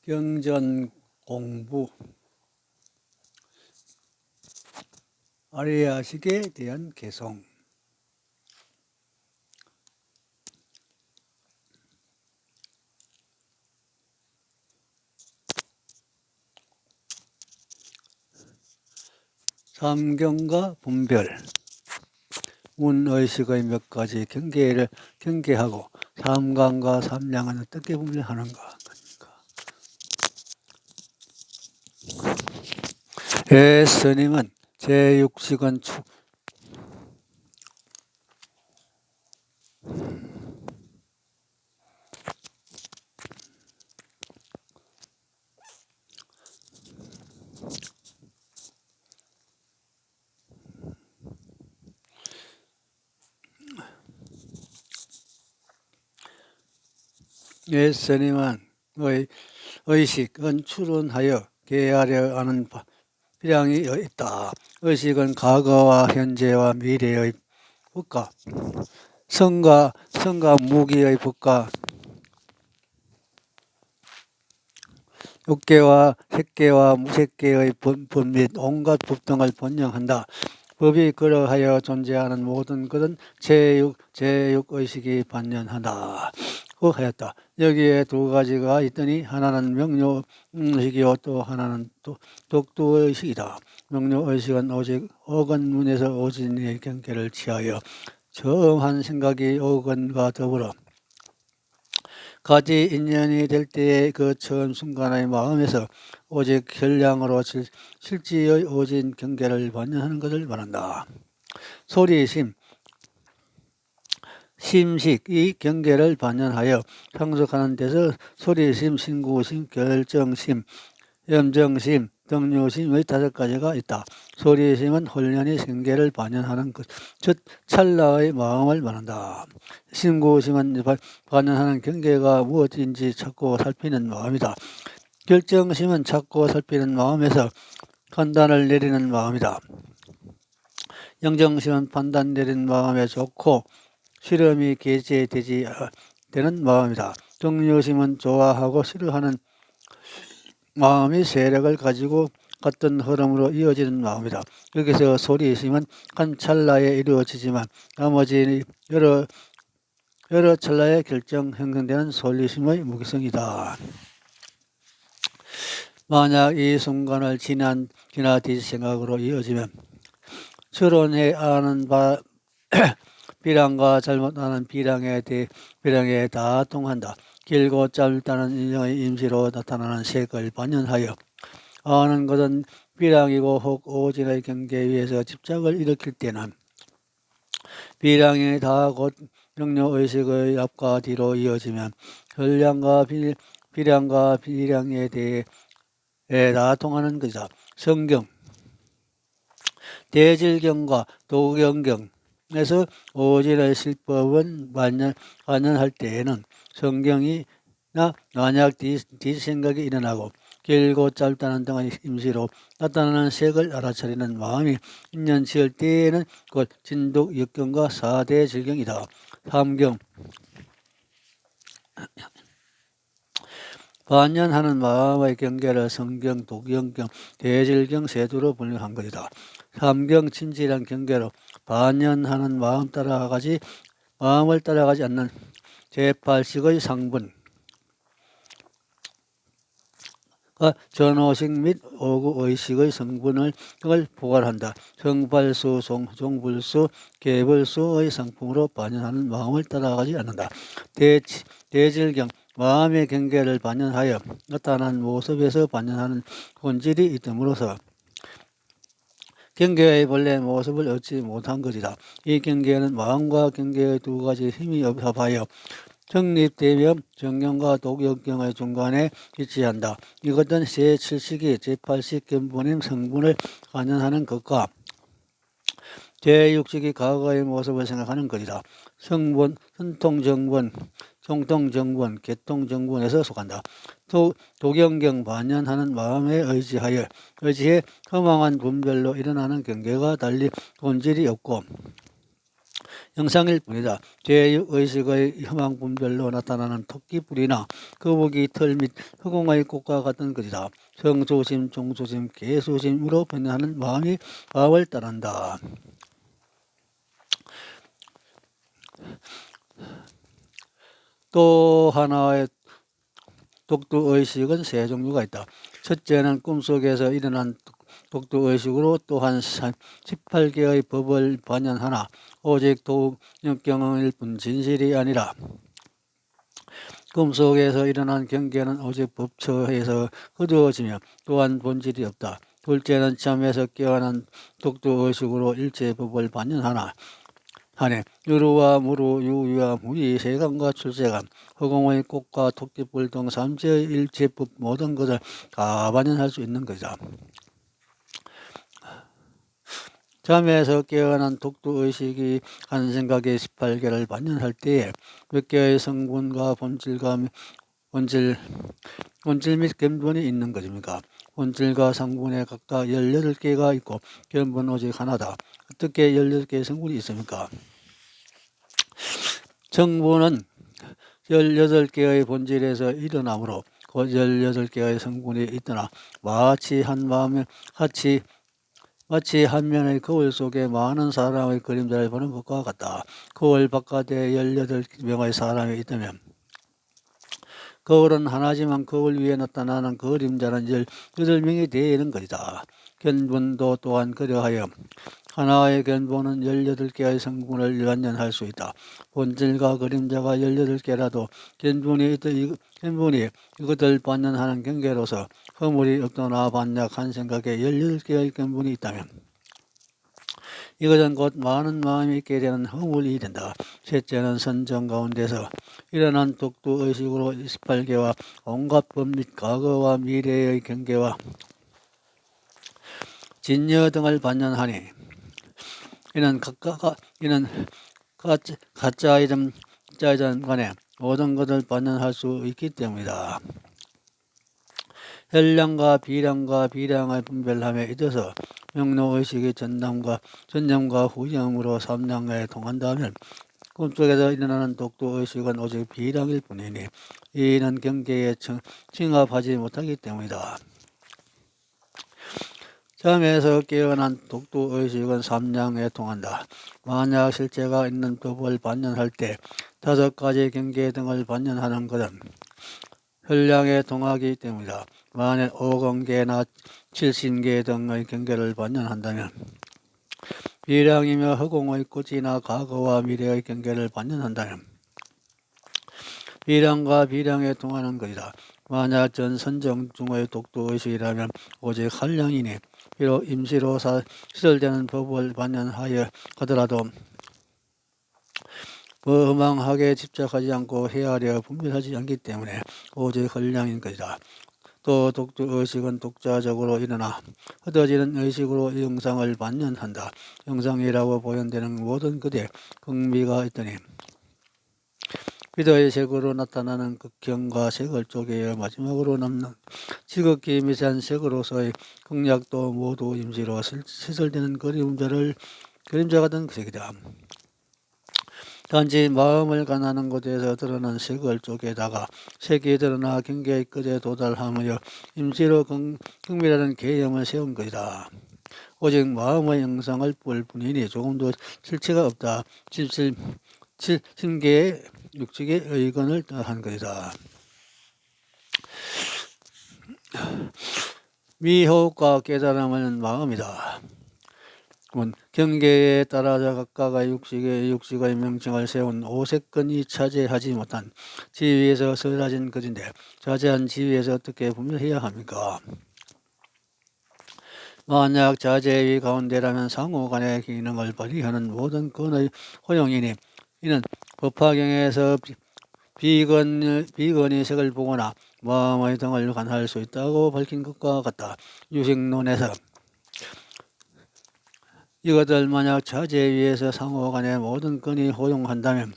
경전 공부 아리아식에 대한 개성. 삼경과 분별, 운의식의 몇 가지 경계를 경계하고 삼강과 삼량은 어떻게 분별하는가. 스님은 제6식은 스님은 의식은 추론하여 계하려 하는 필양이 있다. 의식은 과거와 현재와 미래의 법과 성과 무기의 법과 육계와 색계와 무색계의 법 및 온갖 법 등을 번영한다. 법이 그러하여 존재하는 모든 것은 제6의식이 반연한다. 고 하였다. 여기에 두 가지가 있더니 하나는 명료의식이요 또 하나는 독두의식이다. 명료의식은 오직 어건문에서 오진의 경계를 취하여 처음한 생각이 어건과 더불어 가지 인연이 될 때의 그 처음 순간의 마음에서 오직 현량으로 실지의 오진 경계를 반영하는 것을 말한다. 소리심, 심식 이 경계를 반영하여 상속하는 데서 소리심, 신구심, 결정심, 염정심, 등류심의 5가지가 있다. 소리심은 홀연히 경계를 반영하는 것, 즉 찰나의 마음을 말한다. 신구심은 반영하는 경계가 무엇인지 찾고 살피는 마음이다. 결정심은 찾고 살피는 마음에서 판단을 내리는 마음이다. 영정심은 판단 내리는 마음에 좋고 실험이 개재되지 되는 마음이다. 등류심은 좋아하고 싫어하는 마음이 세력을 가지고 같은 흐름으로 이어지는 마음이다. 여기서 소리심은 한 찰나에 이루어지지만 나머지 여러 찰나에 결정 형성되는 소리심의 무기성이다. 만약 이 순간을 지나뒤 생각으로 이어지면 추론해 아는 바 비량과 잘못 아는 비량에 다 통한다. 길고 짧다는 인정의 임시로 나타나는 색을 반영하여 아는 것은 비량이고 혹 오진의 경계 위에서 집착을 일으킬 때는 비량이 다 곧 명료의식의 앞과 뒤로 이어지면 현량과 비량과 비량에 대해 다 통하는 것이다. 성경, 대질경과 도경경에서 오진의 실법은 반영할 때에는 성경이나 만약 뒷생각이 일어나고 길고 짧다는 등의 임시로 나타나는 색을 알아차리는 마음이 인연 지을 때에는 곧 진독 역경과 4대 질경이다. 삼경 반연하는 마음의 경계를 성경, 도경경, 대질경 세두로 분류한 것이다. 삼경 진실한 경계로 반연하는 마음을 따라가지 않는 제8식의 상분 전호식 및 오구의식의 성분을 포괄한다. 성발수, 종불수, 개벌수의 상품으로 반연하는 마음을 따라가지 않는다. 대질경 마음의 경계를 반영하여 나타난 모습에서 반영하는 본질이 있음으로써 경계의 본래 모습을 얻지 못한 것이다. 이 경계는 마음과 경계의 두 가지 힘이 합하여 정립되며 정경과 도경경의 중간에 위치한다. 이것은 제7식이 제8식 근본인 성분을 반영하는 것과 제6식이 과거의 모습을 생각하는 것이다. 성분, 선통정분, 정통정분, 개통정분에서 속한다. 도경경 반연하는 마음에 의지해 허망한 분별로 일어나는 경계가 달리 본질이 없고 형상일 뿐이다. 제6의식의 혐왕분별로 나타나는 토끼뿔이나 거북이 털 및 허공의 꽃과 같은 것이다. 성조심, 종조심, 개소심으로 변하는 마음을 따른다. 또 하나의 독두의식은 세 종류가 있다. 첫째는 꿈속에서 일어난 독두의식으로 또한 18개의 법을 반영하나 오직 도역경일 뿐 진실이 아니라 꿈속에서 일어난 경계는 오직 법처에서 거두어지며 또한 본질이 없다. 둘째는 잠에서 깨어난 독두의식으로 일체 법을 반영하나 하네. 유루와 무루, 유유와 무이, 세간과 출세간, 허공의 꽃과 토끼뿔 등 삼재의 일체법 모든 것을 다 반영할 수 있는 것이다. 잠에서 깨어난 독두의식이 한 생각의 18개를 반영할 때에 몇 개의 성분과 본질 및 근본이 있는 것입니까? 본질과 성분에 각각 18개가 있고 근본 오직 하나다. 어떻게 18개의 성분이 있습니까? 성분은 18개의 본질에서 일어나므로 그 18개의 성분이 있더나 마치 한 면의 거울 속에 많은 사람의 그림자를 보는 것과 같다. 거울 바깥에 18명의 사람이 있다면 거울은 하나지만 거울 위에 나타나는 그림자는 18명이 되는 것이다. 견본도 또한 그러하여 하나의 견본은 18개의 성분을 반영할 수 있다. 본질과 그림자가 18개라도 견본이 이것을 반영하는 경계로서 허물이 없거나 반약한 생각에 18개의 견본이 있다면 이것은 곧 많은 마음이 있게 되는 허물이 된다. 셋째는 선정 가운데서 일어난 독두의식으로 18개와 온갖 법 및 과거와 미래의 경계와 진여 등을 반영하니 이는 가짜이든 진짜이든 간에 모든 것을 반영할 수 있기 때문이다. 현량과 비량을 분별함에 있어서 명로의식이 전념과 후념으로 삼량에 통한다면 꿈속에서 일어나는 독두의식은 오직 비량일 뿐이니 이는 경계에 칭합하지 못하기 때문이다. 잠에서 깨어난 독두의식은 삼량에 통한다. 만약 실체가 있는 법을 반영할 때 5가지 경계 등을 반영하는 것은 현량에 통하기 때문이다. 만약 5경계나 70개 등의 경계를 반영한다면 비량이며 허공의 꽃이나 과거와 미래의 경계를 반영한다면 비량과 비량에 통하는 것이다. 만약 전 선정 중의 독두의식이라면 오직 한량이니 비록 임시로 시설되는 법을 반영하여 하더라도 허망하게 집착하지 않고 헤아려 분별하지 않기 때문에 오직 한량인 것이다. 또 독두의식은 독자적으로 일어나 흩어지는 의식으로 영상을 반영한다. 영상이라고 보현되는 모든 것에 극미가 있더니 비도의 색으로 나타나는 극형과 색을 쪼개어 마지막으로 남는 지극히 미세한 색으로서의 극약도 모두 임시로 시설되는 그림자 같은 색이다. 단지 마음을 가나는 곳에서 드러난 색을 쪼개다가 색이 드러나 경계의 끝에 도달하며 임시로 극미라는 개념을 세운 것이다. 오직 마음의 영상을 볼 뿐이니 조금도 실체가 없다. 신계의 육직의 의건을 한 것이다. 미호흡과 깨달음은 마음이다. 경계에 따라서 각각의 육식의 명칭을 세운 오색근이 차지하지 못한 지위에서 사라진 것인데 자제한 지위에서 어떻게 분별해야 합니까? 만약 자제의 가운데라면 상호간의 기능을 발휘하는 모든 근의 허용이니 이는 법화경에서 비건이 색을 보거나 마음의 등을 관할 수 있다고 밝힌 것과 같다. 유식론에서 이것들 만약 자제 위에서 상호간의 모든 근이 허용한다면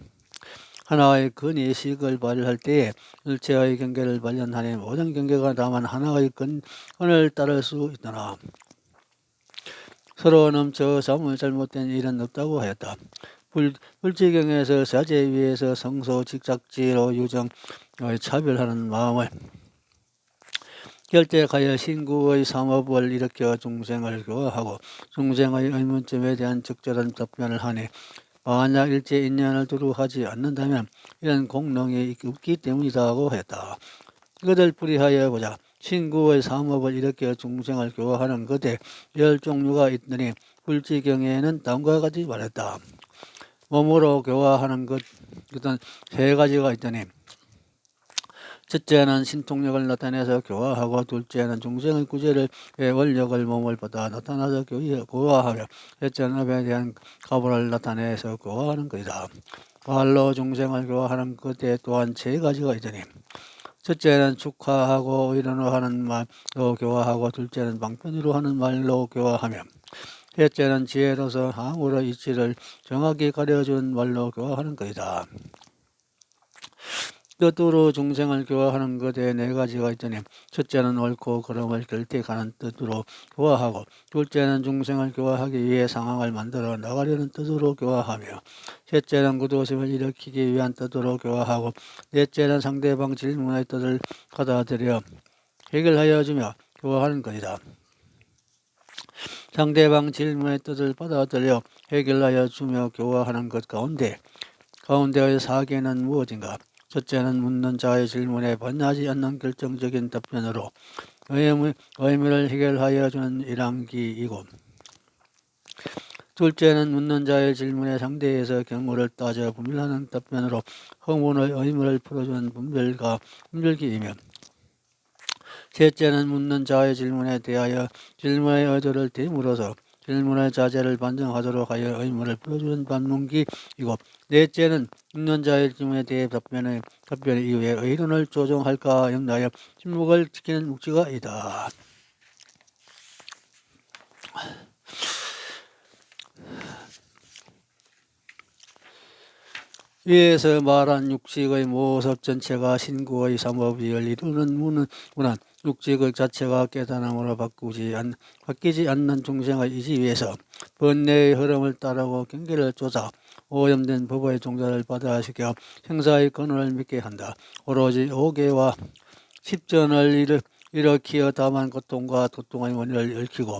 하나의 근이 식을 발휘할 때에 일체의 경계를 발견하니 모든 경계가 다만 하나의 근을 따를 수 있더나 서로 넘쳐 잘못된 일은 없다고 하였다. 불지경에서 사제 위에서 성소 직작지로 유정 차별하는 마음을 결tek하여 신구의 삼업을 일으켜 중생을 교화하고 중생의 의문점에 대한 적절한 답변을 하니 만약 일체 인연을 두루 하지 않는다면 이런 공능이 없기 때문이다고 했다. 이것을 풀이하여 보자. 신구의 삼업을 일으켜 중생을 교화하는 것에 10종류가 있더니 불지경에는 다음과 같이 말했다. 몸으로 교화하는 것은 3가지가 있더니 첫째는 신통력을 나타내서 교화하고 둘째는 중생의 구제를 원력을 몸을 받아 나타나서 교화하며 셋째는 업에 대한 가보를 나타내서 교화하는 것이다. 말로 중생을 교화하는 것에 또한 3가지가 있으니 첫째는 축하하고 의론으로 하는 말로 교화하고 둘째는 방편으로 하는 말로 교화하며 셋째는 지혜로서 항으로 이치를 정확히 가려준 말로 교화하는 것이다. 뜻으로 중생을 교화하는 것에 4가지가 있더니 첫째는 옳고 그름을 결택하는 뜻으로 교화하고 둘째는 중생을 교화하기 위해 상황을 만들어 나가려는 뜻으로 교화하며 셋째는 구도심을 일으키기 위한 뜻으로 교화하고 넷째는 상대방 질문의 뜻을 받아들여 해결하여 주며 교화하는 것이다. 상대방 질문의 뜻을 받아들여 해결하여 주며 교화하는 것 가운데의 4개는 무엇인가? 첫째는 묻는 자의 질문에 반하지 않는 결정적인 답변으로 의문을 해결하여 주는 일항기이고 둘째는 묻는 자의 질문에 상대에서 경우를 따져 분별하는 답변으로 허문의 의문을 풀어주는 분별기이며 셋째는 묻는 자의 질문에 대하여 질문의 의도를 되물어서 질문의 자제를 반증하도록 하여 의문을 풀어주는 반문기이고 넷째는 묻는 자의 질문에 대해 답변 이후에 의론을 조정할까 염려하여 침묵을 지키는 묵지가 있다. 위에서 말한 육직의 모습 전체가 신구의 삼업을 이루는 문안 육직의 자체가 깨달음으로 바뀌지 않는 중생의 이지 위에서 번뇌의 흐름을 따르고 경계를 조사 오염된 법의 종자를 받아시켜 생사의 근원을 믿게 한다. 오로지 오계와 십전을 일으키어 다만 고통과 도통의 원인을 얽히고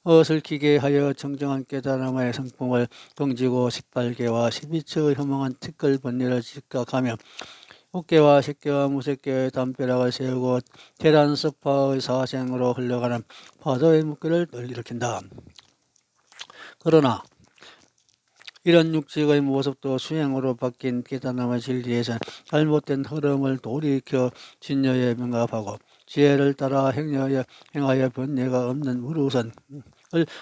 얽히게 하여 정정한 깨달음의 성품을 등지고 18개와 12처의 허망한 티끌 번뇌를 직각하며 옥계와 식계와 무색계의 담벼락을 세우고 테란 섭파의 사생으로 흘러가는 파도의 묶기를 일으킨다. 그러나 이런 육직의 모습도 수행으로 바뀐 깨달음의 진리에서 잘못된 흐름을 돌이켜 진여에 명합하고 지혜를 따라 행하여 번뇌가 없는 우루선을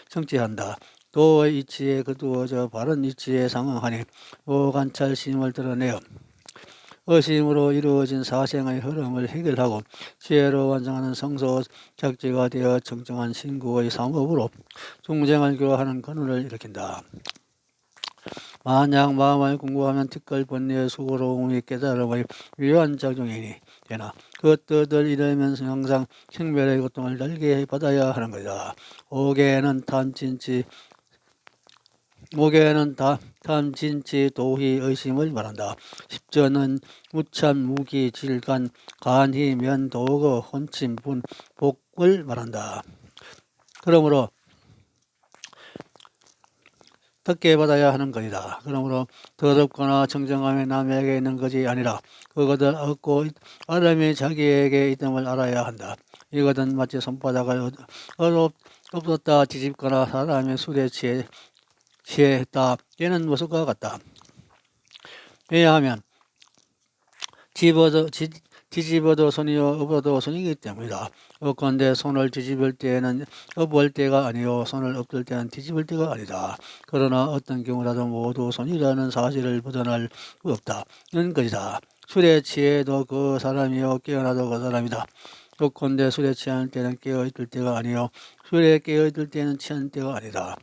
성취한다. 도의 이치에 거두어져 바른 이치에 상응하니 오관찰심을 드러내어 의심으로 이루어진 사생의 흐름을 해결하고 지혜로 완성하는 성소 작지가 되어 정정한 신구의 삼업으로 중생을 교화하는 근원을 일으킨다. 만약 마음을 공부하면 티끌 번뇌의 수고로움이 깨달음의 위한 작용이니 되나 그 뜻을 이루면서 항상 생멸의 고통을 달게 받아야 하는 것이다. 오계는 탐진치 도희 의심을 말한다. 십전은 무참 무기 질간 간희 면 도거 혼침 분 복을 말한다. 그러므로 듣게 받아야 하는 것이다. 그러므로 더럽거나 정정함이 남에게 있는 것이 아니라 그것을 얻고 알음이 자기에게 있음을 알아야 한다. 이것은 마치 손바닥을 없었다 뒤집거나 사람이 술에 취했다 얘는 모습과 같다. 왜냐하면 뒤집어도 손이요 엎어도 손이기 때문이다. 그런데 손을 뒤집을 때에는 엎을 때가 아니요 손을 엎을 때는 뒤집을 때가 아니다. 그러나 어떤 경우라도 모두 손이라는 사실을 벗어날 수 없다는 것이다. 술에 취해도 그 사람이요 깨어나도 그 사람이다. 그런데 술에 취할 때는 깨어있을 때가 아니요 술에 깨어있을 때는 취한 때가 아니다.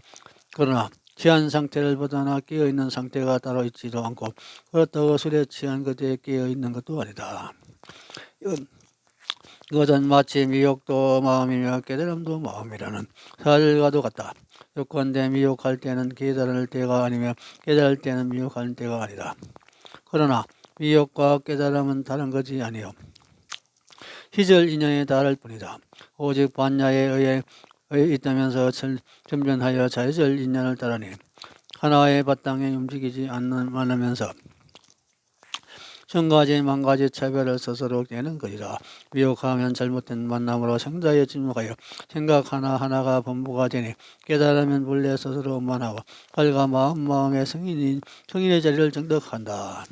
그러나 취한 상태를 벗어나 깨어있는 상태가 따로 있지도 않고 그렇다고 술에 취한 것에 깨어있는 것도 아니다. 이것은 마치 미혹도 마음이며 깨달음도 마음이라는 사실과도 같다. 욕관대 미혹할 때는 깨달을 때가 아니며 깨달을 때는 미혹하는 때가 아니다. 그러나 미혹과 깨달음은 다른 것이 아니요 시절 인연에 따를 뿐이다. 오직 반야에 의해 있다면서 전변하여 자의절 인연을 따르니 하나의 바탕에 움직이지 않으면서 천가지 만가지 차별을 스스로 깨는 것이다. 미혹하면 잘못된 만남으로 생자에 침묵하여 생각 하나하나가 본부가 되니 깨달으면 본래 스스로 원만하고 활과 마음의 성인의 자리를 정득한다.